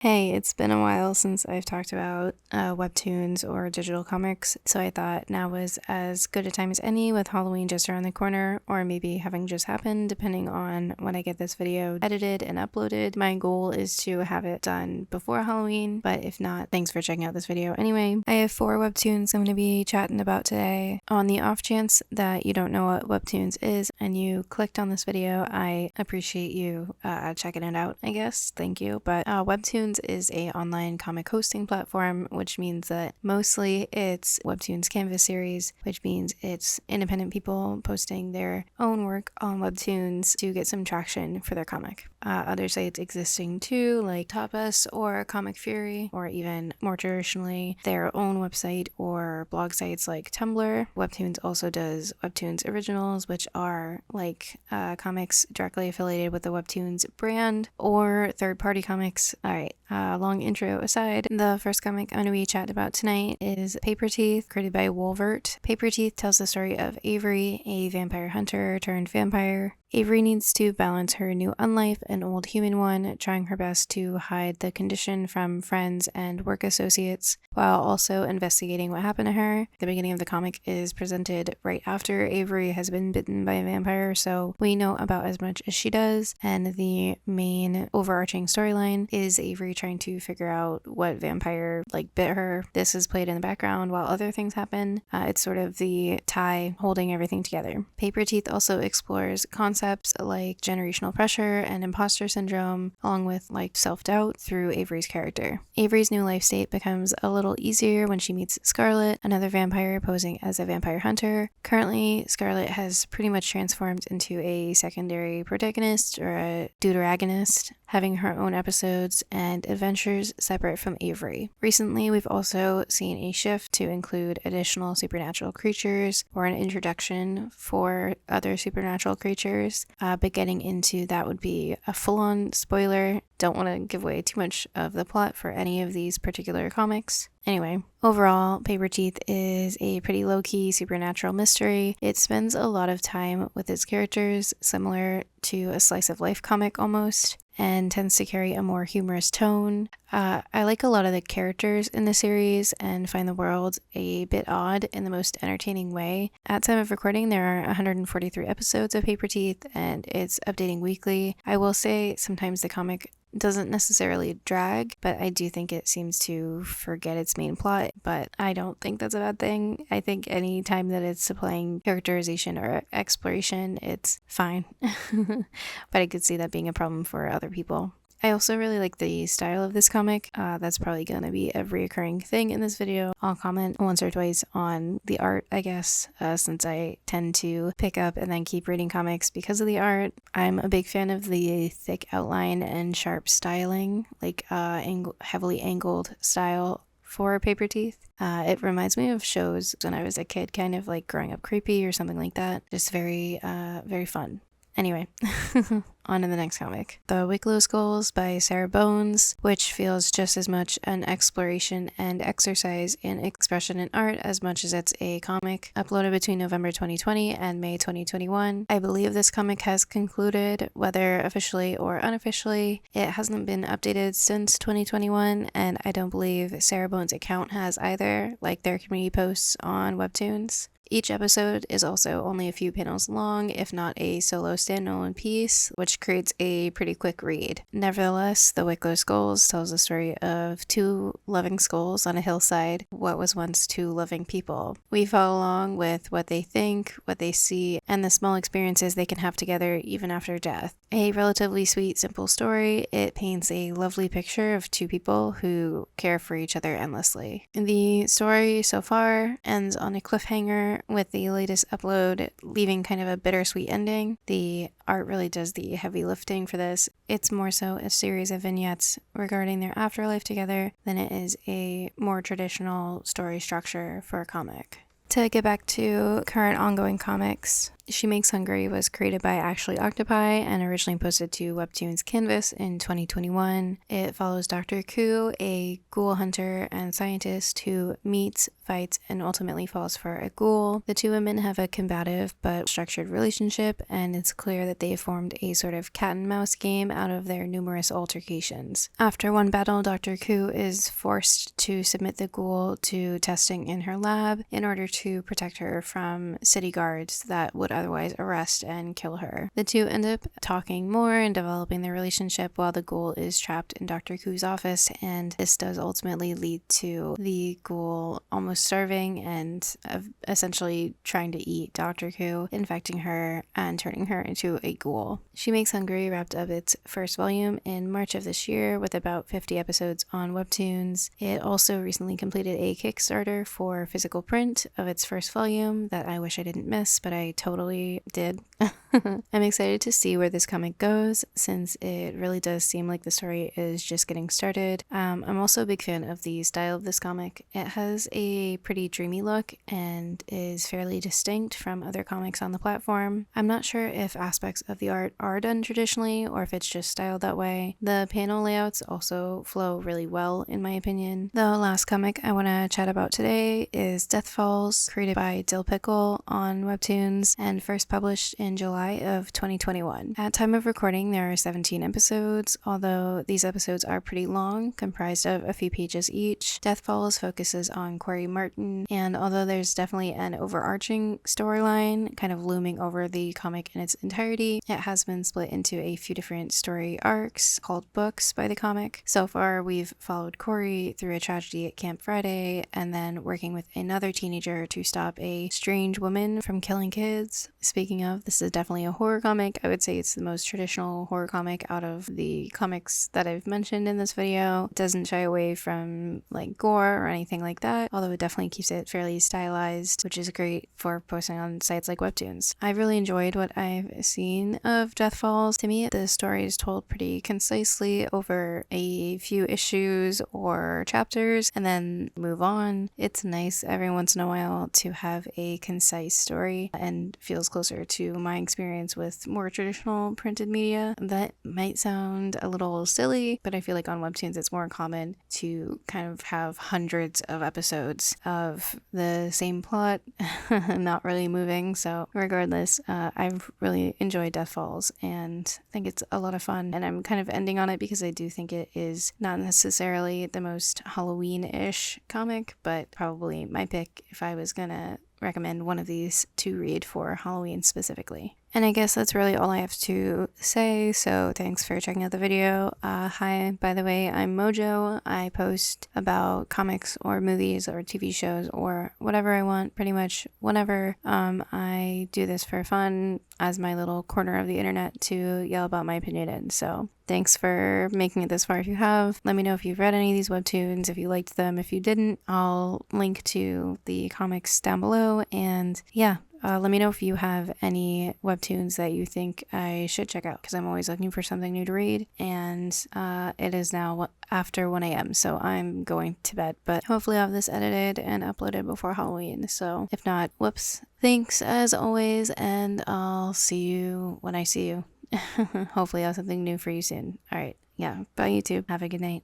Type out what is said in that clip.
Hey, it's been a while since I've talked about webtoons or digital comics, so I thought now was as good a time as any with Halloween just around the corner, or maybe having just happened, depending on when I get this video edited and uploaded. My goal is to have it done before Halloween, but if not, thanks for checking out this video anyway. I have 4 webtoons I'm going to be chatting about today. On the off chance that you don't know what webtoons is and you clicked on this video, I appreciate you checking it out, I guess. Thank you. But webtoons is a online comic hosting platform, which means that mostly it's Webtoons Canvas series, which means it's independent people posting their own work on Webtoons to get some traction for their comic. Other sites existing too, like Tapas or Comic Fury, or even more traditionally, their own website or blog sites like Tumblr. Webtoons also does Webtoons Originals, which are like comics directly affiliated with the Webtoons brand, or third-party comics. Alright, long intro aside, the first comic I'm going to be chatting about tonight is Paperteeth, created by Wulvert. Paperteeth tells the story of Avery, a vampire hunter turned vampire. Avery needs to balance her new unlife and old human one, trying her best to hide the condition from friends and work associates, while also investigating what happened to her. The beginning of the comic is presented right after Avery has been bitten by a vampire, so we know about as much as she does, and the main overarching storyline is Avery trying to figure out what vampire bit her. This is played in the background while other things happen. It's sort of the tie holding everything together. Paperteeth also explores concepts like generational pressure and imposter syndrome, along with self-doubt through Avery's character. Avery's new life state becomes a little easier when she meets Scarlet, another vampire posing as a vampire hunter. Currently, Scarlet has pretty much transformed into a secondary protagonist or a deuteragonist, having her own episodes and adventures separate from Avery. Recently, we've also seen a shift to include additional supernatural creatures or an introduction for other supernatural creatures. But getting into that would be a full-on spoiler. Don't want to give away too much of the plot for any of these particular comics. Anyway, overall, Paperteeth is a pretty low-key supernatural mystery. It spends a lot of time with its characters, similar to a slice-of-life comic almost, and tends to carry a more humorous tone. I like a lot of the characters in the series and find the world a bit odd in the most entertaining way. At time of recording, there are 143 episodes of Paperteeth, and it's updating weekly. I will say sometimes the comic doesn't necessarily drag, but I do think it seems to forget its main plot, but I don't think that's a bad thing. I think any time that it's supplying characterization or exploration, it's fine. But I could see that being a problem for other people. I also really like the style of this comic. That's probably going to be a reoccurring thing in this video. I'll comment once or twice on the art, I guess, since I tend to pick up and then keep reading comics because of the art. I'm a big fan of the thick outline and sharp styling, heavily angled style for Paperteeth. It reminds me of shows when I was a kid, kind of like Growing Up Creepy or something like that. Just very fun. Anyway, on to the next comic. The Wicklow Skulls by Sara Bones, which feels just as much an exploration and exercise in expression and art as much as it's a comic. Uploaded between November 2020 and May 2021. I believe this comic has concluded, whether officially or unofficially. It hasn't been updated since 2021, and I don't believe Sara Bones' account has either, like their community posts on Webtoons. Each episode is also only a few panels long, if not a solo standalone piece, which creates a pretty quick read. Nevertheless, The Wicklow Skulls tells the story of 2 loving skulls on a hillside, what was once 2 loving people. We follow along with what they think, what they see, and the small experiences they can have together even after death. A relatively sweet, simple story, it paints a lovely picture of 2 people who care for each other endlessly. The story so far ends on a cliffhanger, with the latest upload leaving kind of a bittersweet ending. The art really does the heavy lifting for this. It's more so a series of vignettes regarding their afterlife together than it is a more traditional story structure for a comic. To get back to current ongoing comics, She Makes Hungry was created by actuallyoctopi and originally posted to Webtoons Canvas in 2021. It follows Dr. Ku, a ghoul hunter and scientist who meets, fights, and ultimately falls for a ghoul. The two women have a combative but structured relationship, and it's clear that they formed a sort of cat and mouse game out of their numerous altercations. After one battle, Dr. Ku is forced to submit the ghoul to testing in her lab in order to protect her from city guards that would otherwise arrest and kill her. The two end up talking more and developing their relationship while the ghoul is trapped in Dr. Ku's office, and this does ultimately lead to the ghoul almost starving and essentially trying to eat Dr. Ku, infecting her and turning her into a ghoul. She Makes Hungry wrapped up its first volume in March of this year with about 50 episodes on Webtoons. It also recently completed a Kickstarter for physical print of its first volume that I wish I didn't miss, but I totally did. I'm excited to see where this comic goes, since it really does seem like the story is just getting started. I'm also a big fan of the style of this comic. It has a pretty dreamy look and is fairly distinct from other comics on the platform. I'm not sure if aspects of the art are done traditionally or if it's just styled that way. The panel layouts also flow really well, in my opinion. The last comic I want to chat about today is Deathfalls, created by dyllpiccle on Webtoons and first published in July of 2021. At time of recording, there are 17 episodes, although these episodes are pretty long, comprised of a few pages each. Deathfalls focuses on Corey Martin, and although there's definitely an overarching storyline kind of looming over the comic in its entirety, it has been split into a few different story arcs called books by the comic. So far, we've followed Corey through a tragedy at Camp Friday, and then working with another teenager to stop a strange woman from killing kids. Speaking of, this is definitely a horror comic. I would say it's the most traditional horror comic out of the comics that I've mentioned in this video. It doesn't shy away from like gore or anything like that, although it definitely keeps it fairly stylized, which is great for posting on sites like Webtoons. I've really enjoyed what I've seen of Deathfalls. To me, the story is told pretty concisely over a few issues or chapters and then move on. It's nice every once in a while to have a concise story and feels closer to my experience with more traditional printed media. That might sound a little silly, but I feel like on Webtoons it's more common to kind of have hundreds of episodes of the same plot not really moving. So regardless, I've really enjoyed Deathfalls and think it's a lot of fun, and I'm kind of ending on it because I do think it is not necessarily the most Halloween-ish comic, but probably my pick if I was gonna recommend one of these to read for Halloween specifically. And I guess that's really all I have to say, so thanks for checking out the video. Hi, by the way, I'm Mojo. I post about comics or movies or TV shows or whatever I want, pretty much whenever. I do this for fun as my little corner of the internet to yell about my opinion in, so thanks for making it this far if you have. Let me know if you've read any of these webtoons, if you liked them. If you didn't, I'll link to the comics down below, and yeah. Let me know if you have any webtoons that you think I should check out, because I'm always looking for something new to read, and it is now after 1 a.m. so I'm going to bed, but hopefully I'll have this edited and uploaded before Halloween, so if not, whoops. Thanks as always, and I'll see you when I see you. Hopefully I'll have something new for you soon. Alright, yeah, bye YouTube, have a good night.